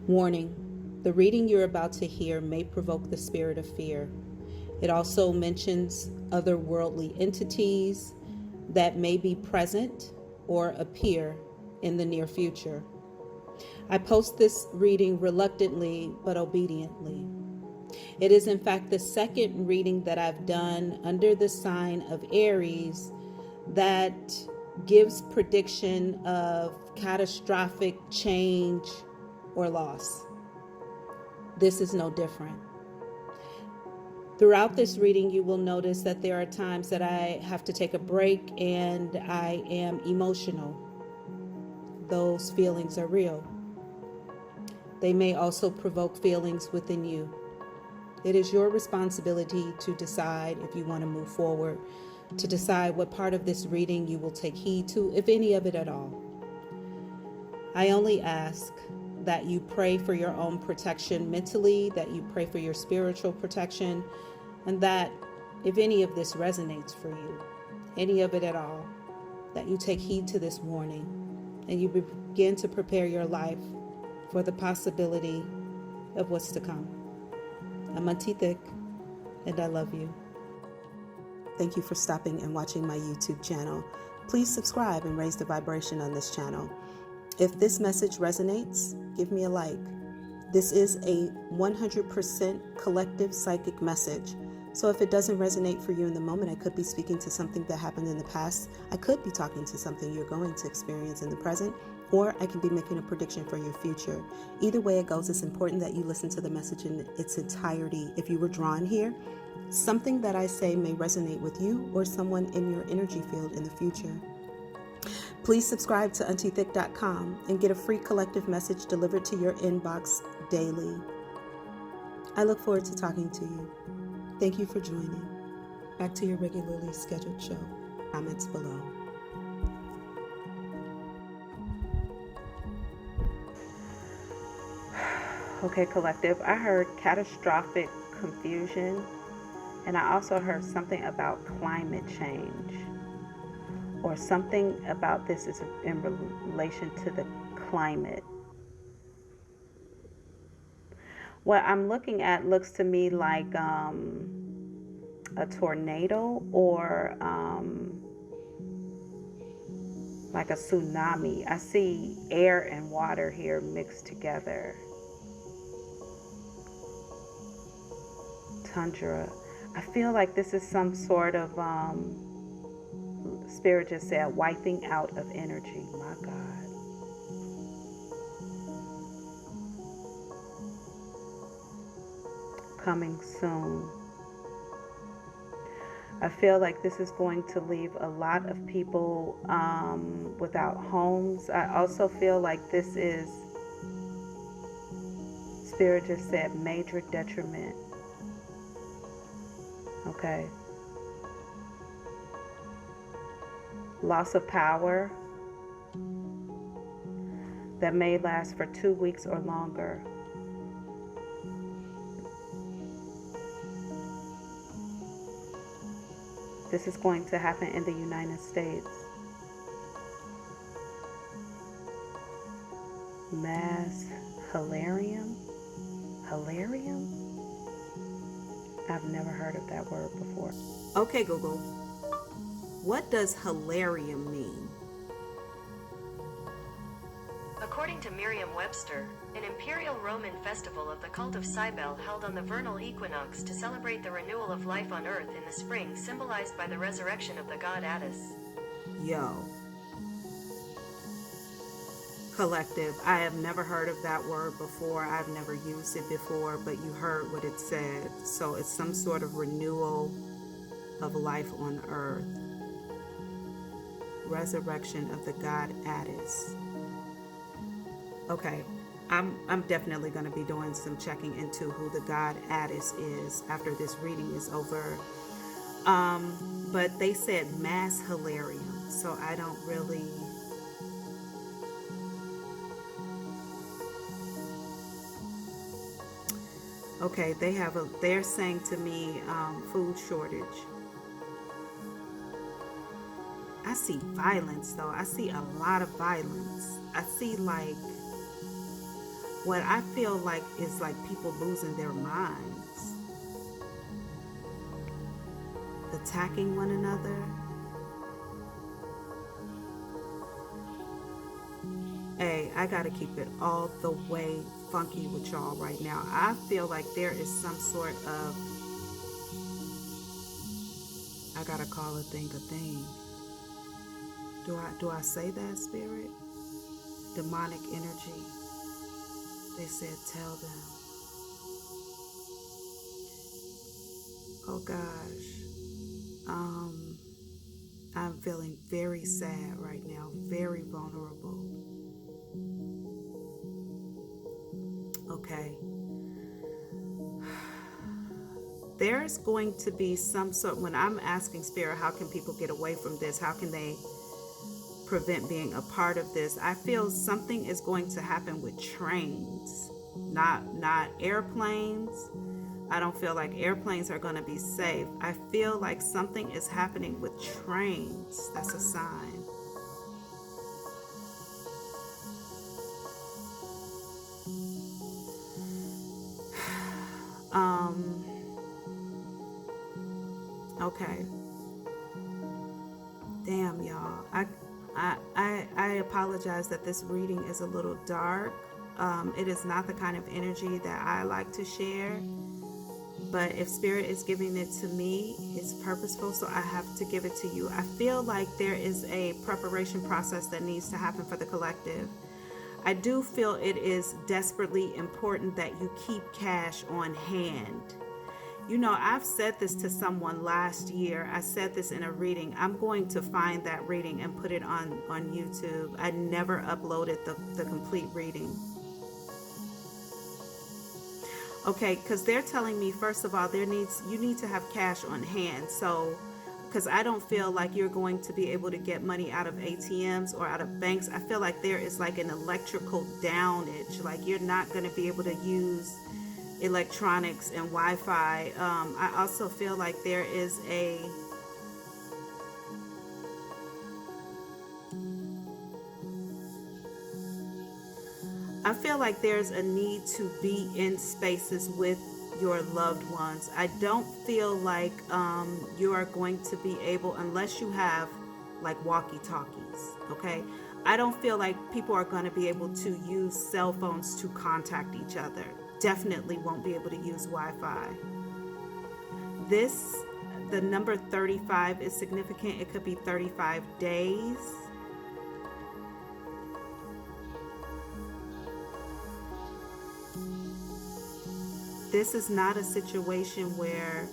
Warning: the reading you're about to hear may provoke the spirit of fear. It also mentions otherworldly entities that may be present or appear in the near future. I post this reading reluctantly but obediently. It is in fact the second reading that I've done under the sign of Aries that gives prediction of catastrophic change or loss. This is no different. Throughout this reading, you will notice that there are times that I have to take a break and I am emotional. Those feelings are real. They may also provoke feelings within you. It is your responsibility to decide if you want to move forward, to decide what part of this reading you will take heed to, if any of it at all. I only ask that you pray for your own protection mentally, that you pray for your spiritual protection, and that if any of this resonates for you, any of it at all, that you take heed to this warning and you begin to prepare your life for the possibility of what's to come. I'm Auntie Thick, and I love you. Thank you for stopping and watching my YouTube channel. Please subscribe and raise the vibration on this channel. If this message resonates, give me a like. This is a 100% collective psychic message. So if it doesn't resonate for you in the moment, I could be speaking to something that happened in the past. I could be talking to something you're going to experience in the present, or I can be making a prediction for your future. Either way it goes, it's important that you listen to the message in its entirety. If you were drawn here, something that I say may resonate with you or someone in your energy field in the future. Please subscribe to AuntieThick.com and get a free collective message delivered to your inbox daily. I look forward to talking to you. Thank you for joining. Back to your regularly scheduled show. Comments below. Okay, collective, I heard catastrophic confusion, and I also heard something about climate change, or something about this is in relation to the climate. What I'm looking at looks to me like a tornado or like a tsunami. I see air and water here mixed together. Tundra. I feel like this is some sort of Spirit just said wiping out of energy. My God. Coming soon. I feel like this is going to leave a lot of people without homes. I also feel like this is, Spirit just said, major detriment. Okay. Loss of power that may last for 2 weeks or longer. This is going to happen in the United States. Mass hilarium? Hilarium? I've never heard of that word before. Okay, Google. What does hilarium mean? According to Merriam-Webster, an imperial Roman festival of the cult of Cybele held on the vernal equinox to celebrate the renewal of life on Earth in the spring, symbolized by the resurrection of the god Attis. Yo. Collective, I have never heard of that word before. I've never used it before, but you heard what it said. So it's some sort of renewal of life on Earth. Resurrection of the god Attis. Okay, I'm definitely going to be doing some checking into who the god Attis is after this reading is over. But they said mass hilarium, so I don't really... Okay, they're saying to me food shortage. I see violence though. I see a lot of violence. I see like what I feel like is like people losing their minds, attacking one another. Hey, I gotta keep it all the way funky with y'all right now. I feel like there is some sort of, I gotta call a thing a thing. Do I say that, spirit? Demonic energy. They said tell them. Oh gosh. I'm feeling very sad right now, very vulnerable. Okay. There's going to be some sort, when I'm asking spirit, how can people get away from this? How can they prevent being a part of this? I feel something is going to happen with trains, not airplanes. I don't feel like airplanes are going to be safe. I feel like something is happening with trains. That's a sign. Okay. Damn, y'all. I apologize that this reading is a little dark. It is not the kind of energy that I like to share. But if spirit is giving it to me, it's purposeful, so I have to give it to you. I feel like there is a preparation process that needs to happen for the collective. I do feel it is desperately important that you keep cash on hand. You know, I've said this to someone last year. I said this in a reading. I'm going to find that reading and put it on YouTube. I never uploaded the complete reading. Okay, because they're telling me, first of all, you need to have cash on hand. So, because I don't feel like you're going to be able to get money out of ATMs or out of banks. I feel like there is like an electrical downage. Like you're not going to be able to use electronics and Wi-Fi. I also feel like there is I feel like there's a need to be in spaces with your loved ones. I don't feel like you are going to be able, unless you have like walkie-talkies, okay? I don't feel like people are going to be able to use cell phones to contact each other. Definitely won't be able to use Wi-Fi. The number 35 is significant. It could be 35 days. This is not a situation where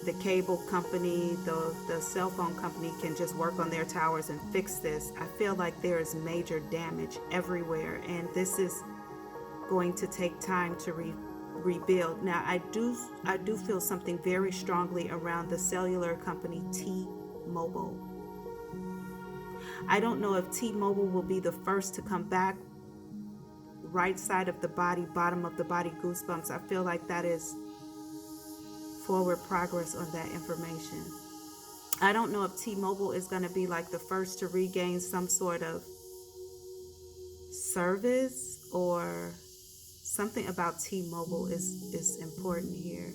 the cable company, the cell phone company can just work on their towers and fix this. I feel like there is major damage everywhere, and this is going to take time to rebuild. Now, I do feel something very strongly around the cellular company T-Mobile. I don't know if T-Mobile will be the first to come back. Right side of the body, bottom of the body, goosebumps. I feel like that is forward progress on that information. I don't know if T-Mobile is going to be like the first to regain some sort of service, or something about T-Mobile is important here.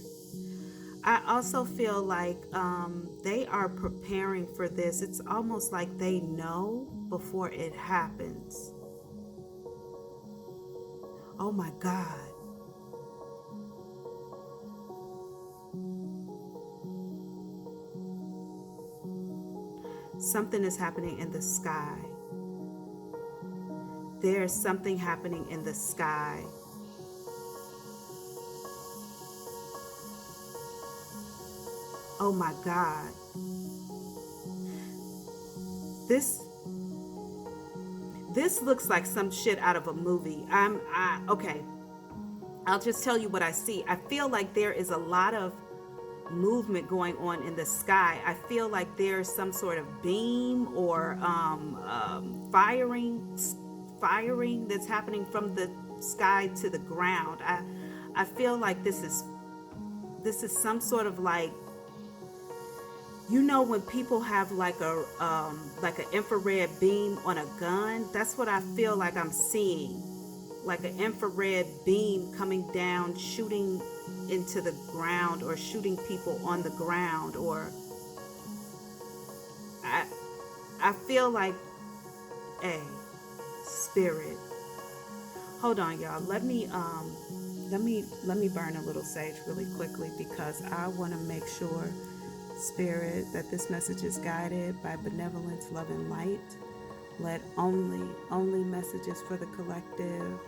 I also feel like they are preparing for this. It's almost like they know before it happens. Oh my God. Something is happening in the sky. There's something happening in the sky. Oh my God. This looks like some shit out of a movie. Okay. I'll just tell you what I see. I feel like there is a lot of movement going on in the sky. I feel like there's some sort of beam or firing that's happening from the sky to the ground. I feel like this is some sort of like, you know, when people have like an infrared beam on a gun, that's what I feel like I'm seeing. like an infrared beam coming down, shooting into the ground, or shooting people on the ground, or I feel like a spirit. Hold on, y'all. Let me burn a little sage really quickly, because I want to make sure, Spirit, that this message is guided by benevolence, love, and light. Let only messages for the collective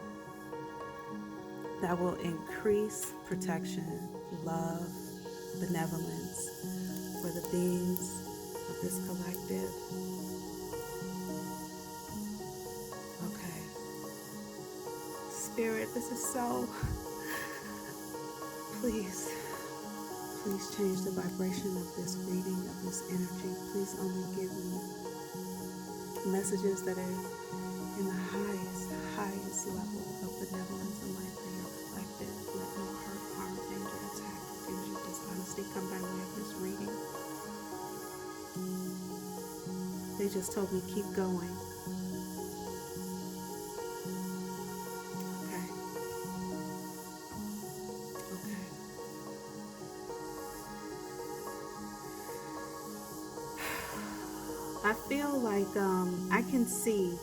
that will increase protection, love, benevolence for the beings of this collective. Okay. Spirit, this is so... Please change the vibration of this reading, of this energy. Please only give me messages that are in the highest level of benevolence and light for your collective. Let no hurt, harm, danger, attack, confusion, dishonesty come by way of this reading. They just told me keep going. I feel like I can see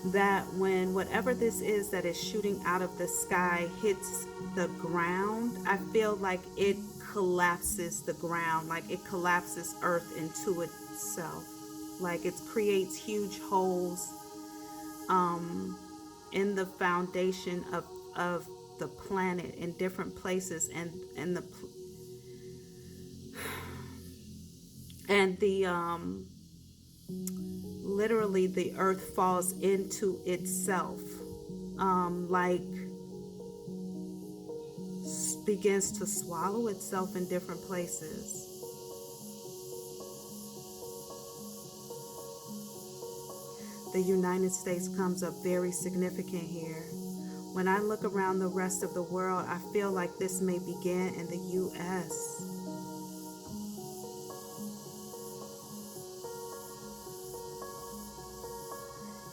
that when whatever this is that is shooting out of the sky hits the ground, I feel like it collapses the ground, like it collapses Earth into itself, like it creates huge holes in the foundation of the planet in different places, and the literally the earth falls into itself, like begins to swallow itself in different places. The United States comes up very significant here. When I look around the rest of the world, I feel like this may begin in the U.S.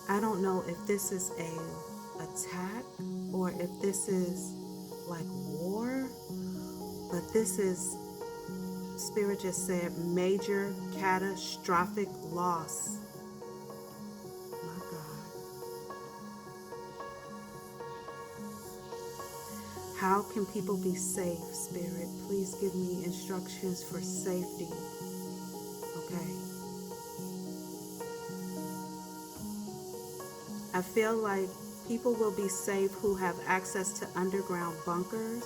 I don't know if this is a attack or if this is like war, but this is, Spirit just said, major catastrophic loss. My God. How can people be safe, Spirit? Please give me instructions for safety. Okay. I feel like people will be safe who have access to underground bunkers.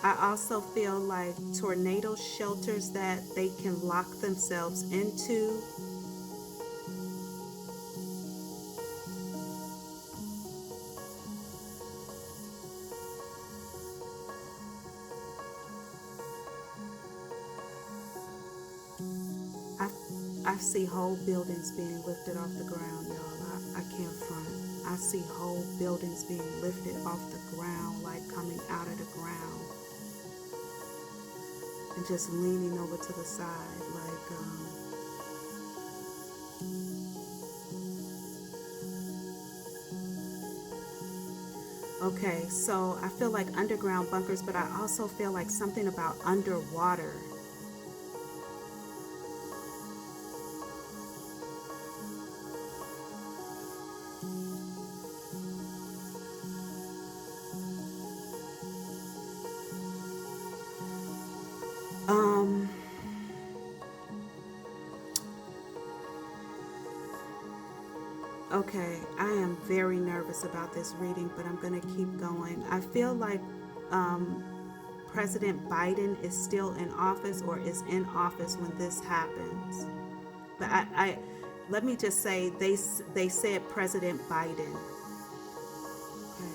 I also feel like tornado shelters that they can lock themselves into. I see whole buildings being lifted off the ground, y'all. I can't front. I see whole buildings being lifted off the ground, like coming out of the ground and just leaning over to the side, like okay, so I feel like underground bunkers, but I also feel like something about underwater. Okay, I am very nervous about this reading, but I'm going to keep going. I feel like President Biden is still in office or is in office when this happens. But I let me just say, they said President Biden. Okay.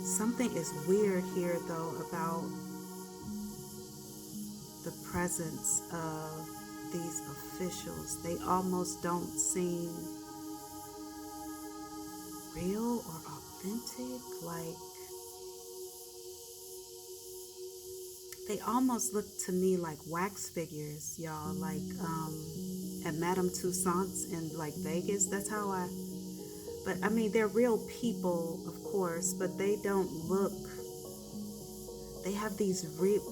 Something is weird here, though, about the presence of these officials. They almost don't seem real or authentic. Like, they almost look to me like wax figures, y'all, like at Madame Tussauds in like Vegas. That's how but I mean, they're real people, of course, but they don't look, they have these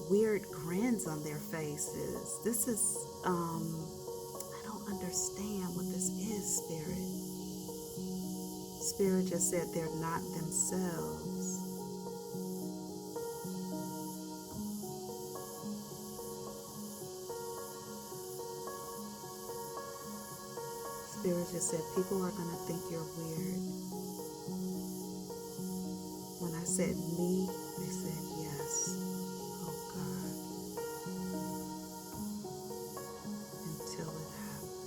weird grins on their faces. This is, I don't understand what this is, Spirit. Spirit just said they're not themselves. Spirit just said people are going to think you're weird. When I said me, they said yes. Oh God. Until it happens.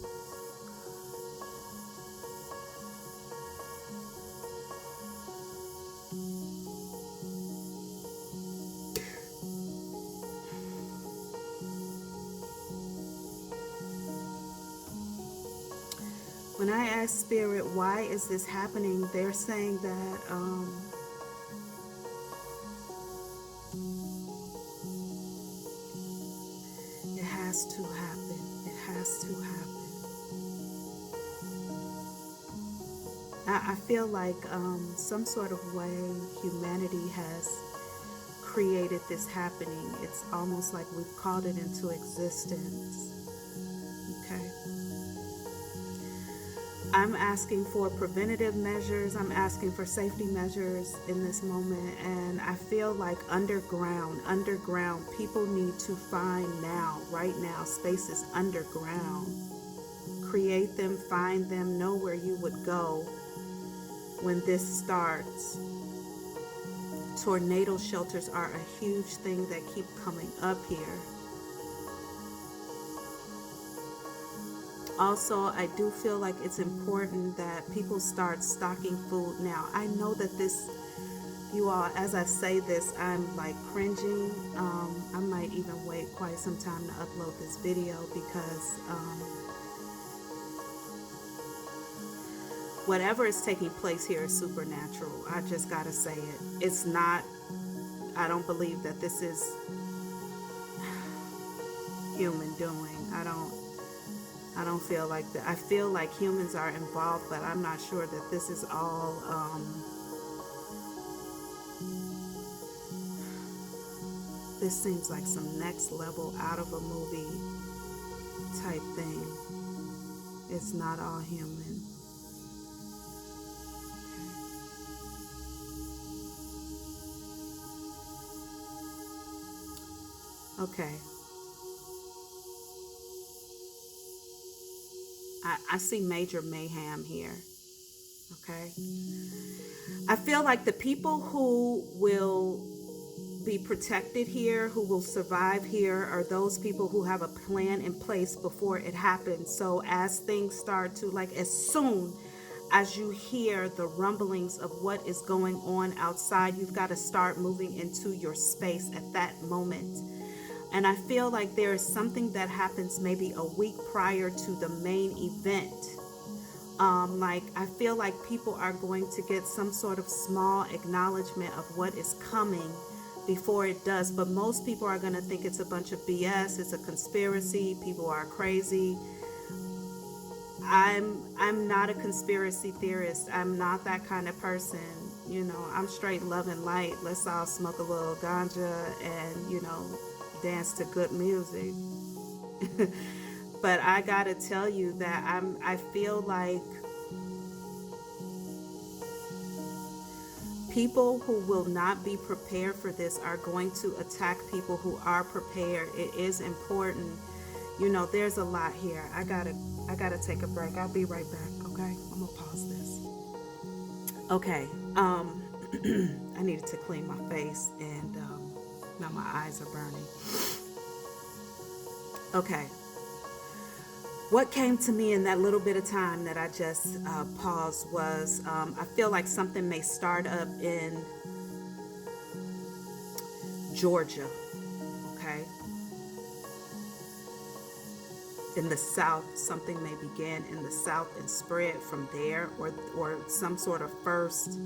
When I ask Spirit, why is this happening? They're saying that it has to happen. It has to happen. I feel like some sort of way humanity has created this happening. It's almost like we've called it into existence. Okay. I'm asking for preventative measures. I'm asking for safety measures in this moment. And I feel like underground, people need to find now, right now, spaces underground. Create them, find them, know where you would go when this starts. Tornado shelters are a huge thing that keep coming up here. Also, I do feel like it's important that people start stocking food now. I know that this, you all, as I say this, I'm like cringing. I might even wait quite some time to upload this video because whatever is taking place here is supernatural. I just gotta say it. It's not, I don't believe that this is human doing. I don't feel like that. I feel like humans are involved, but I'm not sure that this is all this seems like some next level out of a movie type thing. It's not all human. Okay. I see major mayhem here. Okay. I feel like the people who will be protected here, who will survive here, are those people who have a plan in place before it happens. So as things start to, like, as soon as you hear the rumblings of what is going on outside, you've got to start moving into your space at that moment. And I feel like there is something that happens maybe a week prior to the main event. Like, I feel like people are going to get some sort of small acknowledgement of what is coming before it does. But most people are going to think it's a bunch of BS. It's a conspiracy. People are crazy. I'm not a conspiracy theorist. I'm not that kind of person. You know, I'm straight love and light. Let's all smoke a little ganja and, you know, dance to good music. But I gotta tell you that I feel like people who will not be prepared for this are going to attack people who are prepared. It is important. You know, there's a lot here. I gotta take a break. I'll be right back, okay? I'm gonna pause this. Okay. I needed to clean my face and now my eyes are burning. Okay. What came to me in that little bit of time that I just paused was I feel like something may start up in Georgia, okay? In the South, something may begin in the South and spread from there, or some sort of first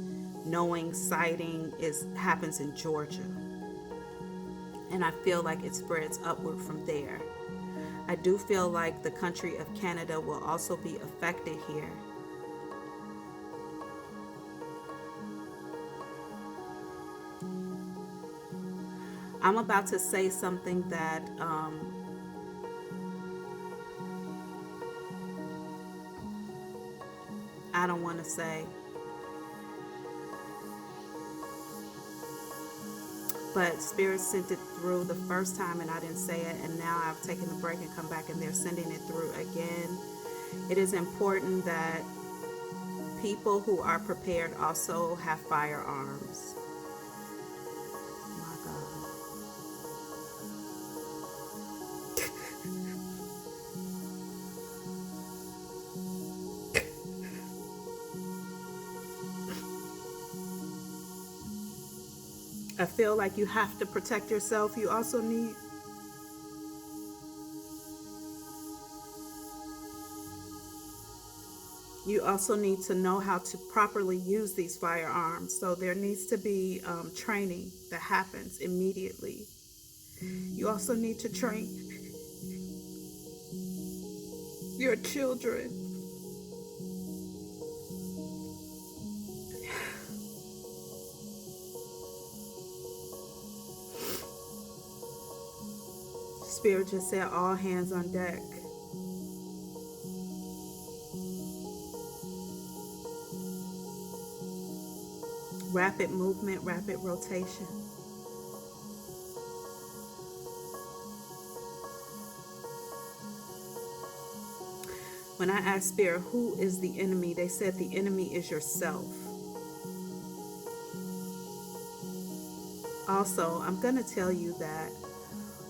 knowing sighting happens in Georgia. and I feel like it spreads upward from there. I do feel like the country of Canada will also be affected here. I'm about to say something that I don't want to say, but Spirit sent it through the first time and I didn't say it, and now I've taken a break and come back and they're sending it through again. It is important that people who are prepared also have firearms. My God. I feel like you have to protect yourself. You also need to know how to properly use these firearms. So there needs to be training that happens immediately. You also need to train your children. Spirit just said all hands on deck. Rapid movement, rapid rotation. When I asked Spirit, who is the enemy? They said the enemy is yourself. Also, I'm going to tell you that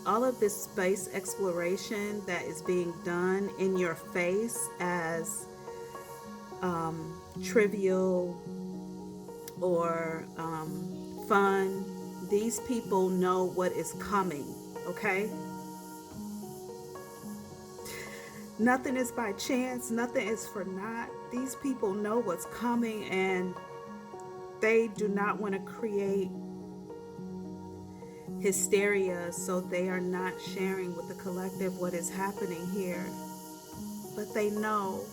all of this space exploration that is being done in your face as trivial or fun, these people know what is coming, okay? Nothing is by chance, nothing is for naught. These people know what's coming and they do not want to create hysteria, so they are not sharing with the collective what is happening here. But they know.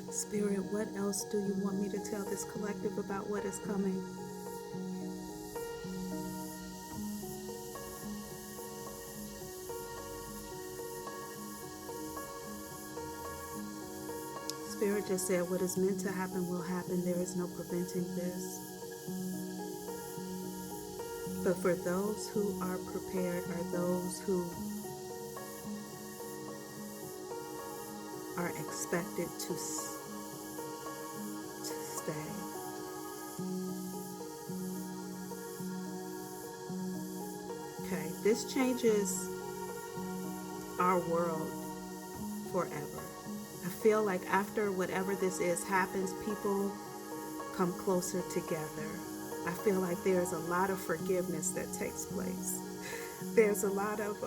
Spirit, what else do you want me to tell this collective about what is coming? Spirit just said what is meant to happen will happen. There is no preventing this. But for those who are prepared are those who are expected to stay. Okay, this changes our world forever. I feel like after whatever this is happens, people come closer together. I feel like there's a lot of forgiveness that takes place. There's a lot of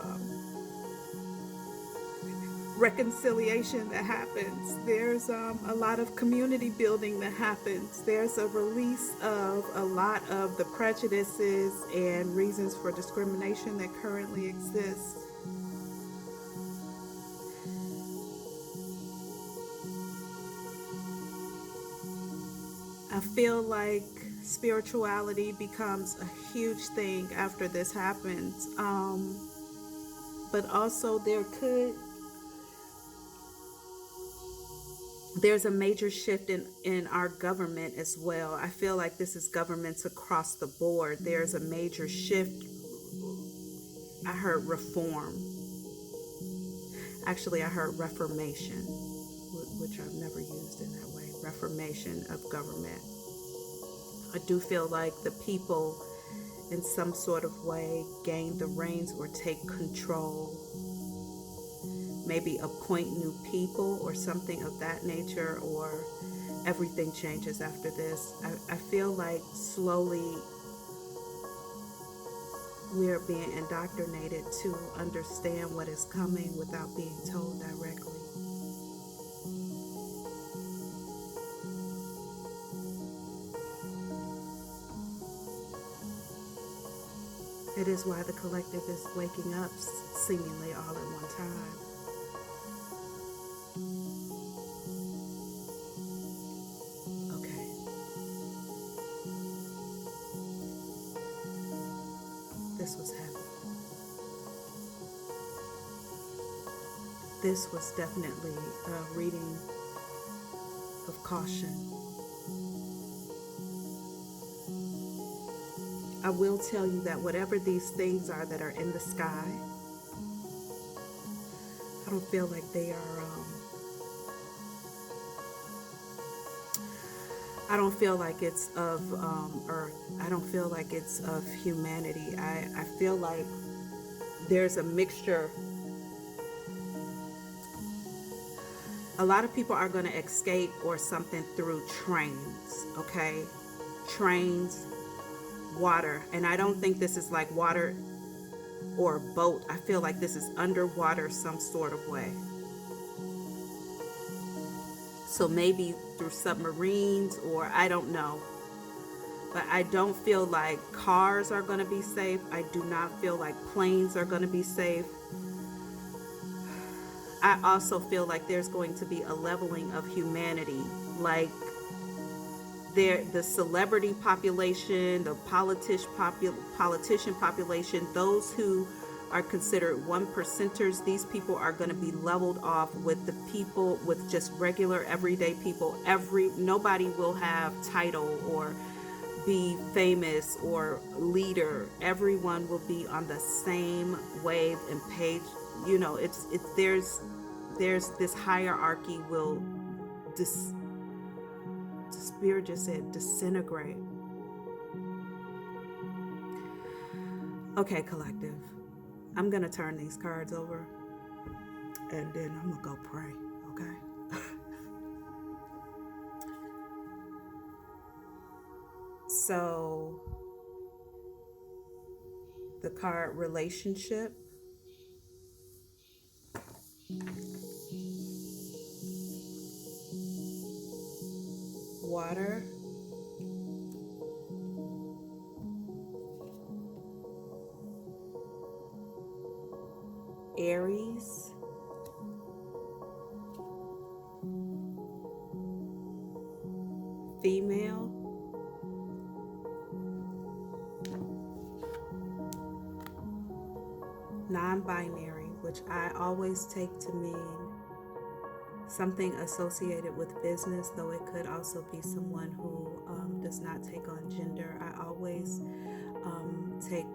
reconciliation that happens. There's a lot of community building that happens. There's a release of a lot of the prejudices and reasons for discrimination that currently exist. I feel like spirituality becomes a huge thing after this happens. But also there's a major shift in our government as well. I feel like this is governments across the board. There's a major shift. I heard reform. Actually, I heard reformation, which I've never used in that way. Reformation of government. I do feel like the people in some sort of way gain the reins or take control. Maybe appoint new people or something of that nature, or everything changes after this. I feel like slowly we're being indoctrinated to understand what is coming without being told directly. It is why the collective is waking up seemingly all at one time. Okay. This was heavy. This was definitely a reading of caution. I will tell you that whatever these things are that are in the sky, I don't feel like they are, I don't feel like it's of Earth. I don't feel like it's of humanity. I feel like there's a mixture. A lot of people are going to escape or something through trains, okay? Trains, water. And I don't think this is like water or a boat. I feel like this is underwater some sort of way. So maybe through submarines, or I don't know. But I don't feel like cars are going to be safe. I do not feel like planes are going to be safe. I also feel like there's going to be a leveling of humanity. Like the celebrity population, the politician population, those who are considered 1%ers, these people are going to be leveled off with the people, with just regular everyday people. Nobody will have title or be famous or leader. Everyone will be on the same wave and page. You know, there's this hierarchy will the spirit just said disintegrate. Okay, collective, I'm gonna turn these cards over and then I'm gonna go pray. Okay. So the card relationship, water, Aries, female, non-binary, which I always take to mean something associated with business, though it could also be someone who does not take on gender. I always take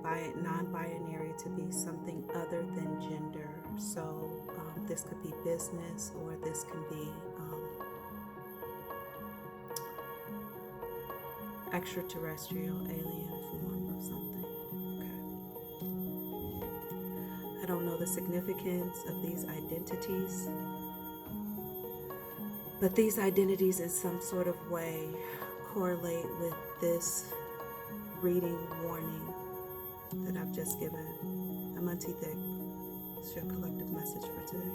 non-binary to be something other than gender. So this could be business, or this can be extraterrestrial, alien form of something. Okay. I don't know the significance of these identities, but these identities in some sort of way correlate with this reading warning that I've just given. I'm Auntie. It's your collective message for today.